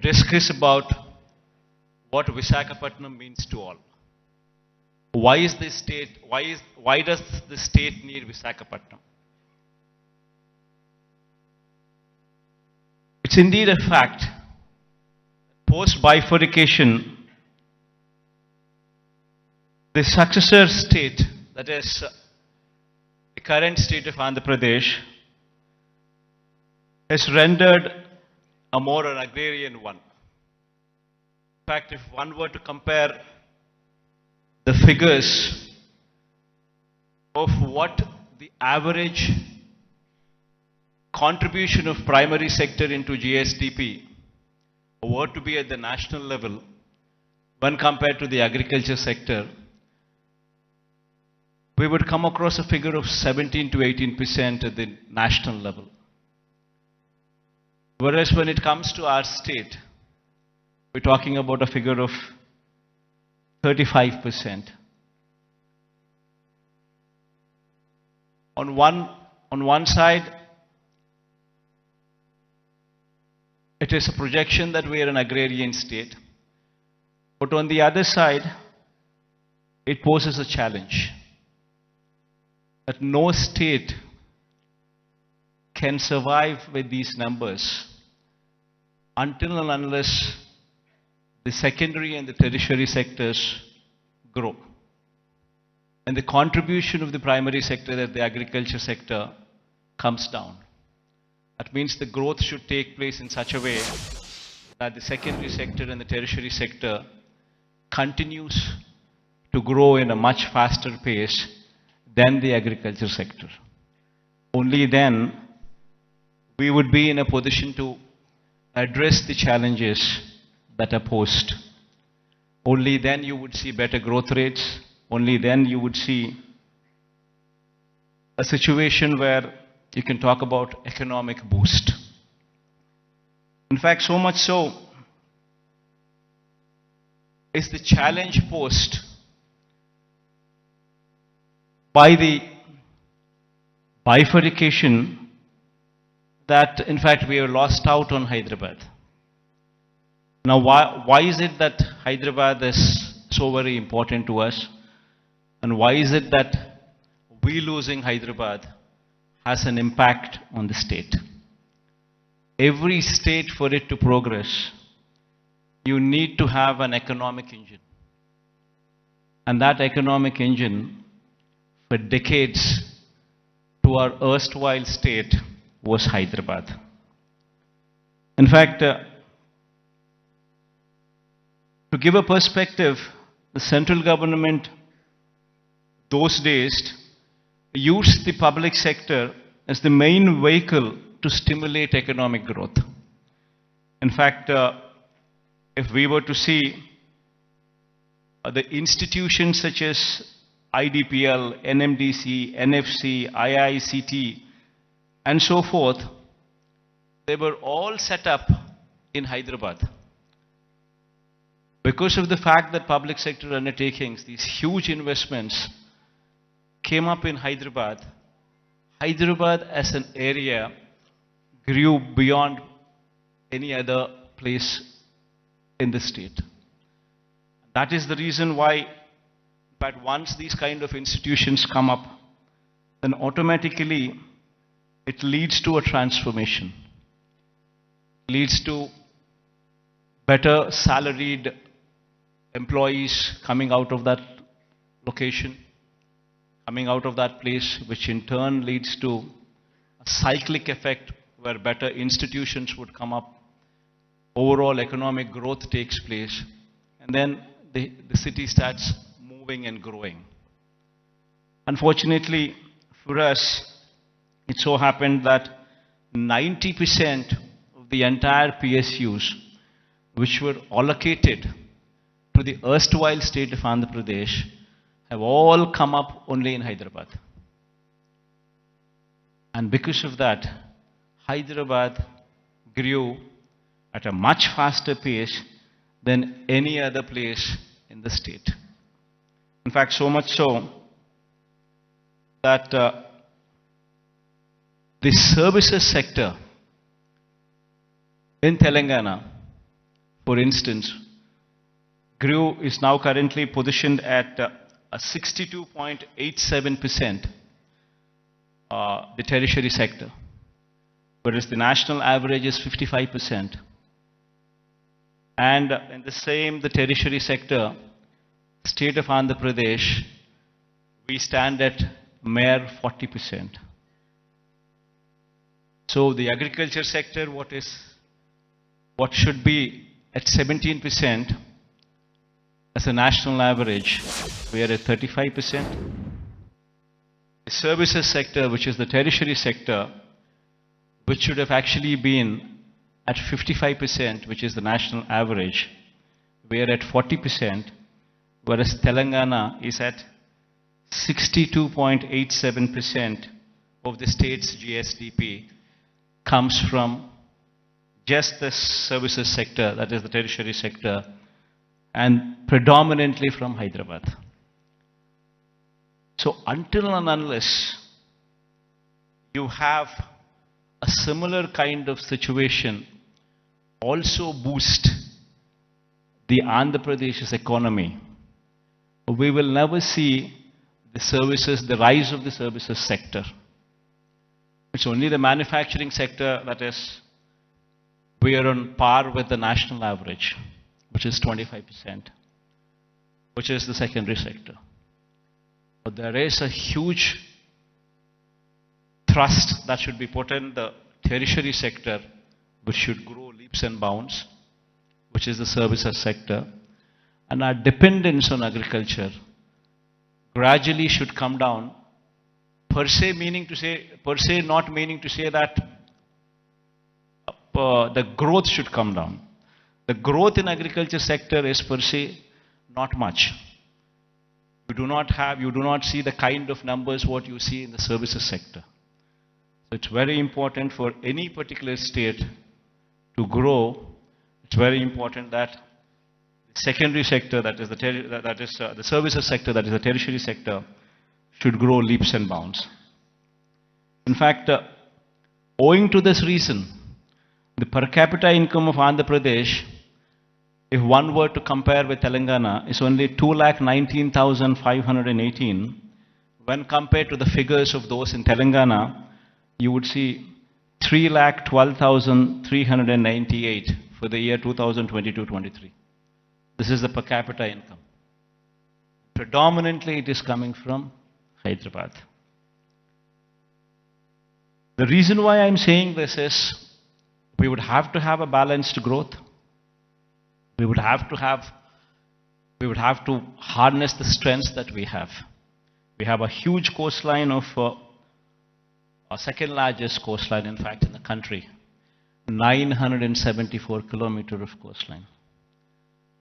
discuss about what Visakhapatnam means to all. Why does the state need Visakhapatnam? It's indeed a fact. Post bifurcation, the successor state, that is the current state of Andhra Pradesh, has rendered a more an agrarian one. In fact, if one were to compare the figures of what the average contribution of primary sector into GSDP were to be at the national level when compared to the agriculture sector, we would come across a figure of 17 to 18% at the national level. Whereas when it comes to our state, we're talking about a figure of 35%. On one side, it is a projection that we are an agrarian state. But on the other side, it poses a challenge that no state can survive with these numbers until and unless the secondary and the tertiary sectors grow. And the contribution of the primary sector, that the agriculture sector, comes down. That means the growth should take place in such a way that the secondary sector and the tertiary sector continues to grow in a much faster pace than the agriculture sector. Only then we would be in a position to address the challenges that are posed. Only then you would see better growth rates. Only then you would see a situation where you can talk about economic boost. In fact, so much so is the challenge posed by the bifurcation that in fact we have lost out on Hyderabad. Now why is it that Hyderabad is so very important to us? And why is it that we losing Hyderabad has an impact on the state? Every state, for it to progress, you need to have an economic engine. And that economic engine, for decades, to our erstwhile state, was Hyderabad. In fact, to give a perspective, the central government those days used the public sector as the main vehicle to stimulate economic growth. In fact, if we were to see the institutions such as IDPL, NMDC, NFC, IICT, and so forth, they were all set up in Hyderabad. Because of the fact that public sector undertakings, these huge investments, came up in Hyderabad, Hyderabad as an area grew beyond any other place in the state. That is the reason why, but once these kind of institutions come up, then automatically it leads to a transformation. Leads to better salaried employees coming out of that location, coming out of that place, which in turn leads to a cyclic effect where better institutions would come up, overall economic growth takes place, and then the city starts moving and growing. Unfortunately for us, it so happened that 90% of the entire PSUs which were allocated to the erstwhile state of Andhra Pradesh have all come up only in Hyderabad. And because of that, Hyderabad grew at a much faster pace than any other place in the state. In fact, so much so that the services sector in Telangana For instance, grew is now currently positioned at a 62.87%, the tertiary sector, whereas the national average is 55%. And in the tertiary sector, state of Andhra Pradesh, we stand at mere 40%. So the agriculture sector, what should be at 17% as a national average, we are at 35%. The services sector, which is the tertiary sector, which should have actually been at 55%, which is the national average, we are at 40%, whereas Telangana is at 62.87% of the state's GSDP comes from just the services sector, that is the tertiary sector, and predominantly from Hyderabad. So until and unless you have a similar kind of situation also boost the Andhra Pradesh's economy, we will never see the rise of the services sector. It's only the manufacturing sector that is, we are on par with the national average, which is 25%, which is the secondary sector. But there is a huge thrust that should be put in the tertiary sector, which should grow leaps and bounds, which is the services sector. And our dependence on agriculture gradually should come down, per se not meaning to say that the growth should come down. The growth in agriculture sector is per se not much. You do not see the kind of numbers what you see in the services sector. So it's very important for any particular state to grow. It's very important that the secondary sector, that is the services sector, that is the tertiary sector, should grow leaps and bounds. In fact, owing to this reason, the per capita income of Andhra Pradesh, if one were to compare with Telangana, is only 2,19,518. When compared to the figures of those in Telangana, you would see 3,12,398 for the year 2022-23. This is the per capita income. Predominantly it is coming from Hyderabad. The reason why I'm saying this is we would have to have a balanced growth. We would have to harness the strengths that we have. We have a huge coastline of our second largest coastline, in fact, in the country. 974 kilometers of coastline.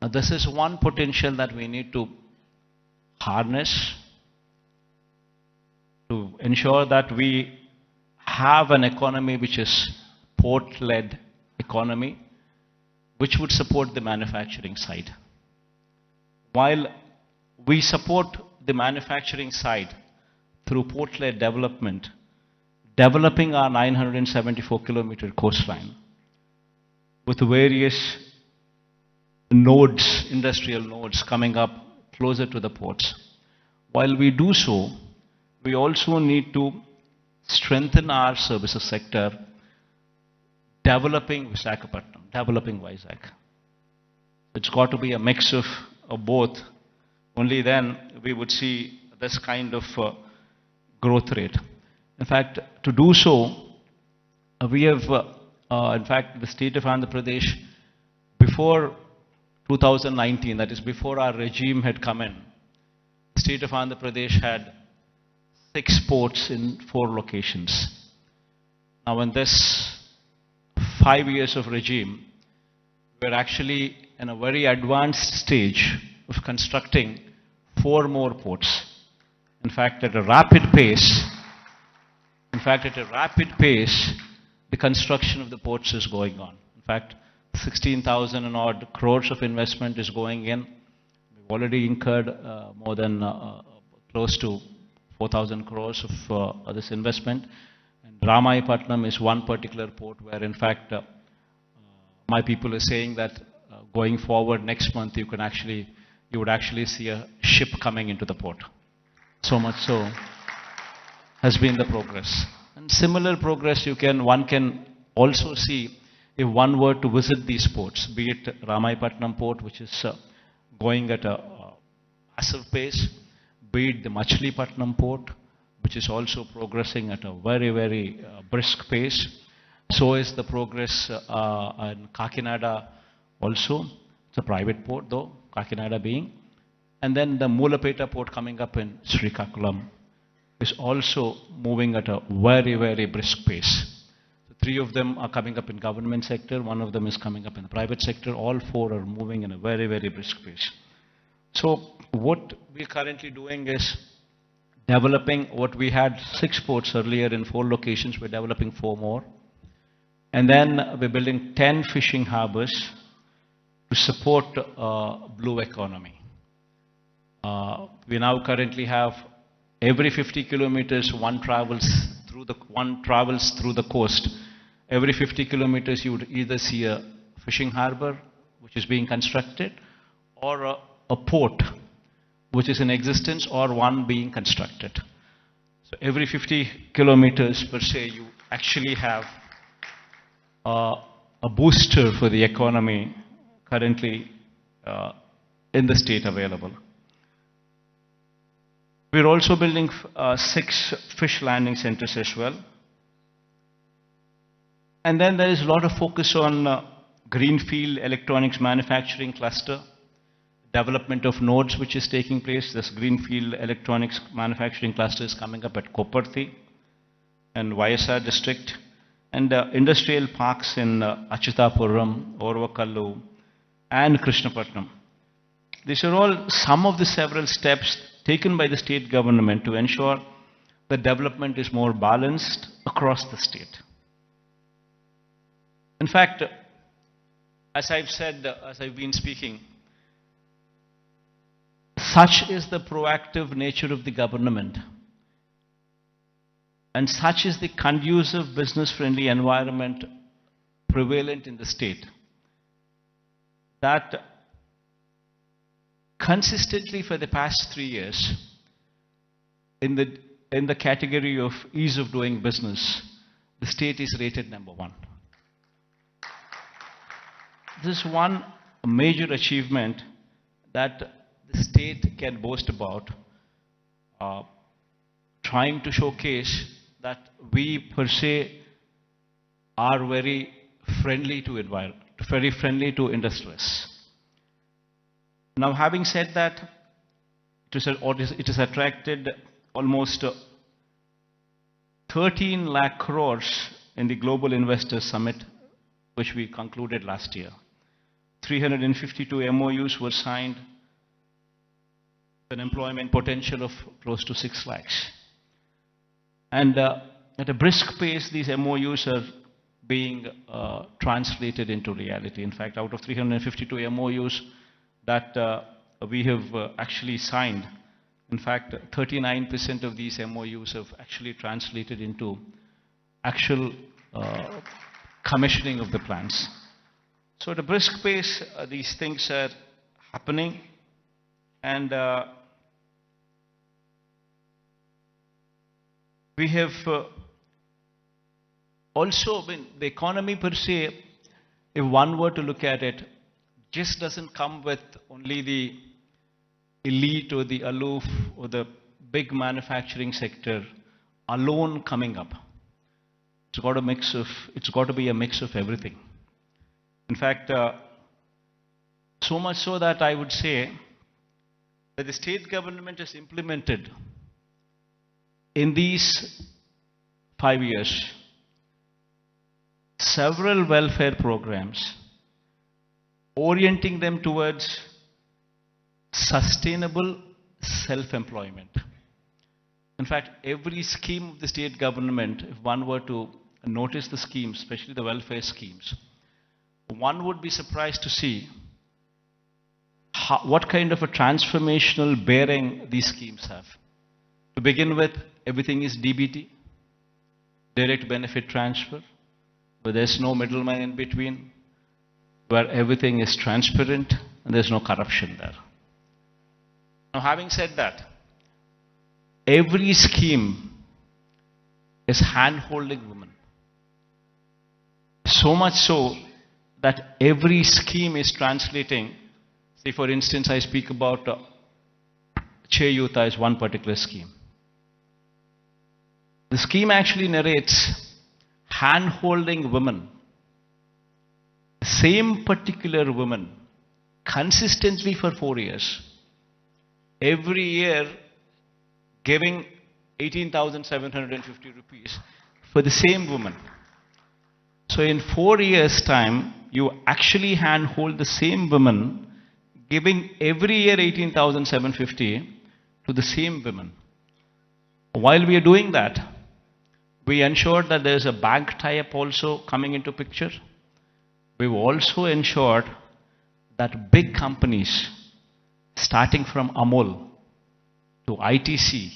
Now, this is one potential that we need to harness to ensure that we have an economy which is port-led economy, which would support the manufacturing side. While we support the manufacturing side through port-led development, developing our 974-kilometer coastline with various nodes, industrial nodes coming up closer to the ports. While we do so, we also need to strengthen our services sector, developing Visakhapatnam, developing Vizag. It's got to be a mix of both. Only then we would see this kind of growth rate. In fact, to do so, we have, in fact, the state of Andhra Pradesh, before 2019, that is before our regime had come in, the state of Andhra Pradesh had 6 ports in 4 locations. Now in this 5 years of regime, we're actually in a very advanced stage of constructing 4 more ports. In fact, at a rapid pace, the construction of the ports is going on. In fact, 16,000 and odd crores of investment is going in. We've already incurred more than close to 4,000 crores of this investment. And Ramayapatnam is one particular port where, in fact, my people are saying that going forward next month, you would actually see a ship coming into the port. So much so has been the progress. And similar progress one can also see if one were to visit these ports, be it Ramaipatnam port, which is going at a massive pace, be it the Machilipatnam port, which is also progressing at a very, very brisk pace. So is the progress in Kakinada also. It's a private port though, Kakinada being. And then the Mulapeta port coming up in Srikakulam is also moving at a very, very brisk pace. So 3 of them are coming up in government sector, 1 of them is coming up in the private sector. All 4 are moving in a very, very brisk pace. So what we're currently doing is developing what we had 6 ports earlier in 4 locations. We're developing 4 more. And then we're building 10 fishing harbors to support blue economy. We now currently have every 50 kilometers one travels through the coast. Every 50 kilometers you would either see a fishing harbor which is being constructed, or a port which is in existence, or one being constructed. So every 50 kilometers per se, you actually have a booster for the economy currently in the state available. We're also building 6 fish landing centers as well. And then there is a lot of focus on greenfield electronics manufacturing cluster, development of nodes which is taking place. This greenfield electronics manufacturing cluster is coming up at Koparthi and YSR district, and industrial parks in Achutapuram, Orvakallu and Krishnapatnam. These are all some of the several steps taken by the state government to ensure the development is more balanced across the state. In fact, as I've said, as I've been speaking, such is the proactive nature of the government, and such is the conducive business-friendly environment prevalent in the state, that consistently for the past 3 years, in the category of ease of doing business, the state is rated number 1. This is one major achievement that the state can boast about, trying to showcase that we per se are very friendly to environment, very friendly to industrialists. Now, having said that, it has attracted almost 13 lakh crores in the Global Investors Summit, which we concluded last year. 352 MOUs were signed, an employment potential of close to 6 lakhs. And at a brisk pace, these MOUs are being translated into reality. In fact, out of 352 MOUs that we have actually signed, in fact, 39% of these MOUs have actually translated into actual commissioning of the plants. So at a brisk pace, these things are happening, and we have also been, the economy per se, if one were to look at it, just doesn't come with only the elite or the aloof or the big manufacturing sector alone coming up. It's got to be a mix of everything. In fact, so much so that I would say that the state government has implemented in these 5 years several welfare programs, orienting them towards sustainable self-employment. In fact, every scheme of the state government, if one were to notice the schemes, especially the welfare schemes, one would be surprised to see what kind of a transformational bearing these schemes have. To begin with, everything is DBT, direct benefit transfer, where there's no middleman in between, where everything is transparent and there's no corruption there. Now, having said that, every scheme is hand-holding women. So much so that every scheme is translating. Say, for instance, I speak about Cheyuta is one particular scheme. The scheme actually narrates hand-holding women, the same particular woman, consistently for 4 years, every year giving 18,750 rupees for the same woman. So in 4 years' time, you actually handhold the same woman, giving every year 18,750 to the same women. While we are doing that, we ensured that there is a bank tie-up also coming into picture. We've also ensured that big companies, starting from Amul to ITC,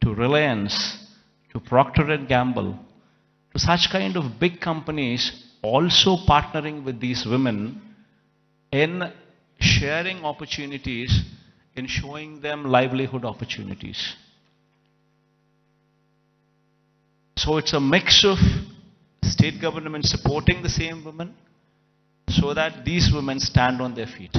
to Reliance, to Procter & Gamble, to such kind of big companies also partnering with these women in sharing opportunities, in showing them livelihood opportunities. So it's a mix of state government supporting the same women so that these women stand on their feet.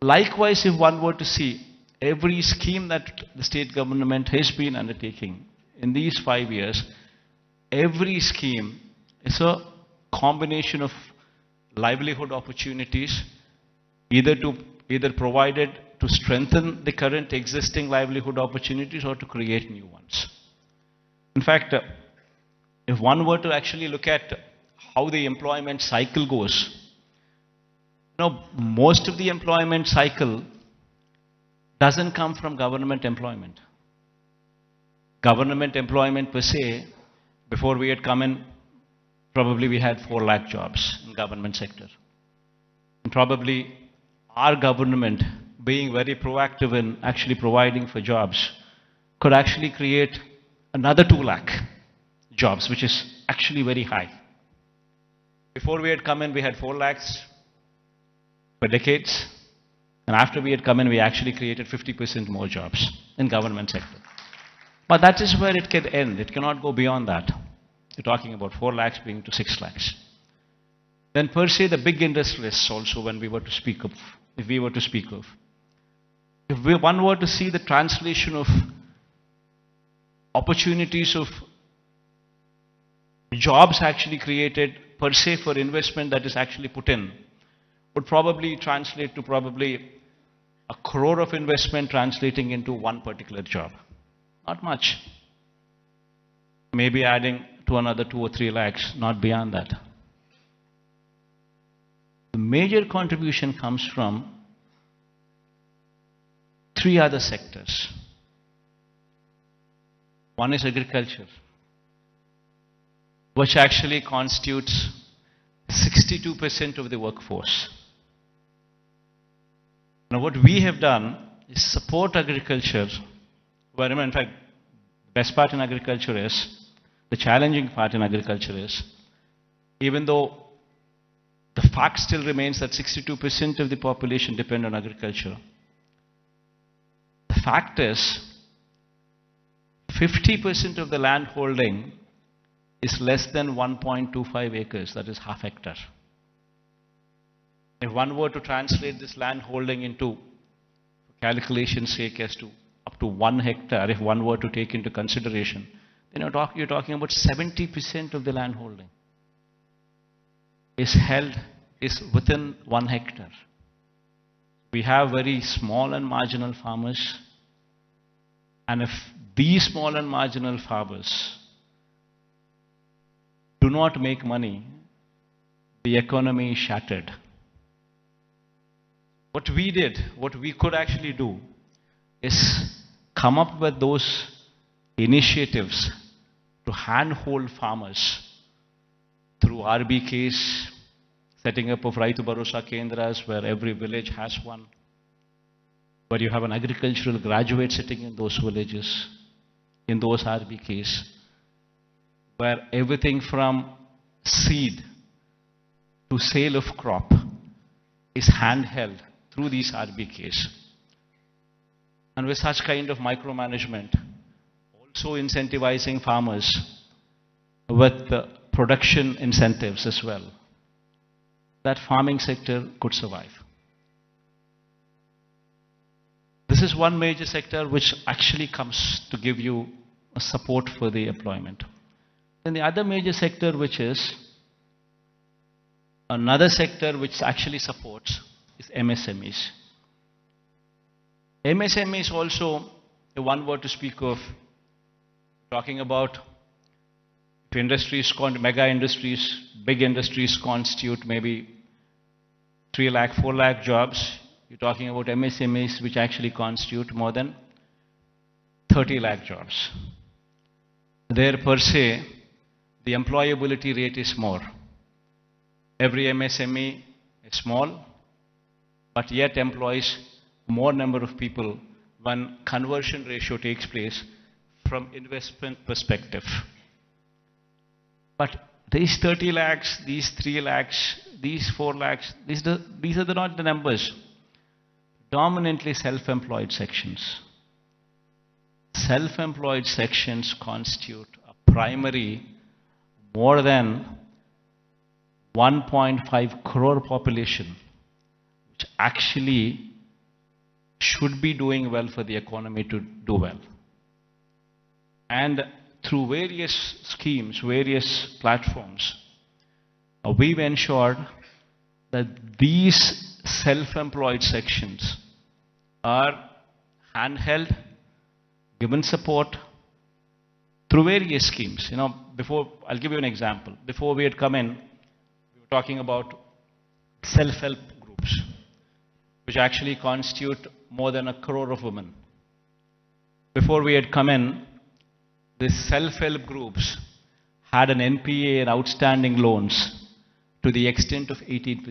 Likewise, if one were to see every scheme that the state government has been undertaking in these 5 years, every scheme is a combination of livelihood opportunities, either provided to strengthen the current existing livelihood opportunities or to create new ones. In fact, if one were to actually look at how the employment cycle goes, most of the employment cycle doesn't come from government employment. Government employment per se, before we had come in, probably we had 4 lakh jobs in government sector. And probably our government, being very proactive in actually providing for jobs, could actually create another 2 lakh jobs, which is actually very high. Before we had come in, we had 4 lakhs for decades. And after we had come in, we actually created 50% more jobs in government sector. But that is where it can end. It cannot go beyond that. You're talking about 4 lakhs being to 6 lakhs. Then per se, the big industrialists also, when we were to speak of, if we were to speak of, if one were to see the translation of opportunities of jobs actually created per se for investment that is actually put in, would probably translate to probably 1 crore of investment translating into one particular job. Not much. Maybe adding to another 2 or 3 lakhs, not beyond that. The major contribution comes from 3 other sectors. One is agriculture, which actually constitutes 62% of the workforce. Now, what we have done is support agriculture, where, in fact, the best part in agriculture is, the challenging part in agriculture is, even though the fact still remains that 62% of the population depend on agriculture, the fact is, 50% of the land holding is less than 1.25 acres, that is half hectare. If one were to translate this land holding into, for calculation's sake, as to up to 1 hectare, if one were to take into consideration, then you're talking about 70% of the land holding is within 1 hectare. We have very small and marginal farmers, and if these small and marginal farmers do not make money, the economy is shattered. What we did, what we could actually do, is come up with those initiatives to handhold farmers through RBKs, setting up of Raitu Bharosa Kendras, where every village has one, where you have an agricultural graduate sitting in those villages, in those RBKs, where everything from seed to sale of crop is handheld through these RBKs. And with such kind of micromanagement, also incentivizing farmers with production incentives as well, that farming sector could survive. This is one major sector which actually comes to give you a support for the employment. Then the other major sector, which is another sector which actually supports, is MSMEs. MSMEs also the one word to speak of, talking about if industries, mega industries, big industries constitute maybe 3 lakh, 4 lakh jobs. You're talking about MSMEs which actually constitute more than 30 lakh jobs. There per se, the employability rate is more. Every MSME is small, but yet employs more number of people when conversion ratio takes place from investment perspective. But these 30 lakhs, these 3 lakhs, these 4 lakhs, these are not the numbers. Dominantly self-employed sections. Self-employed sections constitute a primary more than 1.5 crore population, which actually should be doing well for the economy to do well. And through various schemes, various platforms, we've ensured that these self-employed sections are handheld, given support through various schemes. You know, before, I'll give you an example. Before we had come in, we were talking about self-help groups, which actually constitute more than 1 crore of women. Before we had come in, these self-help groups had an NPA and outstanding loans to the extent of 18%.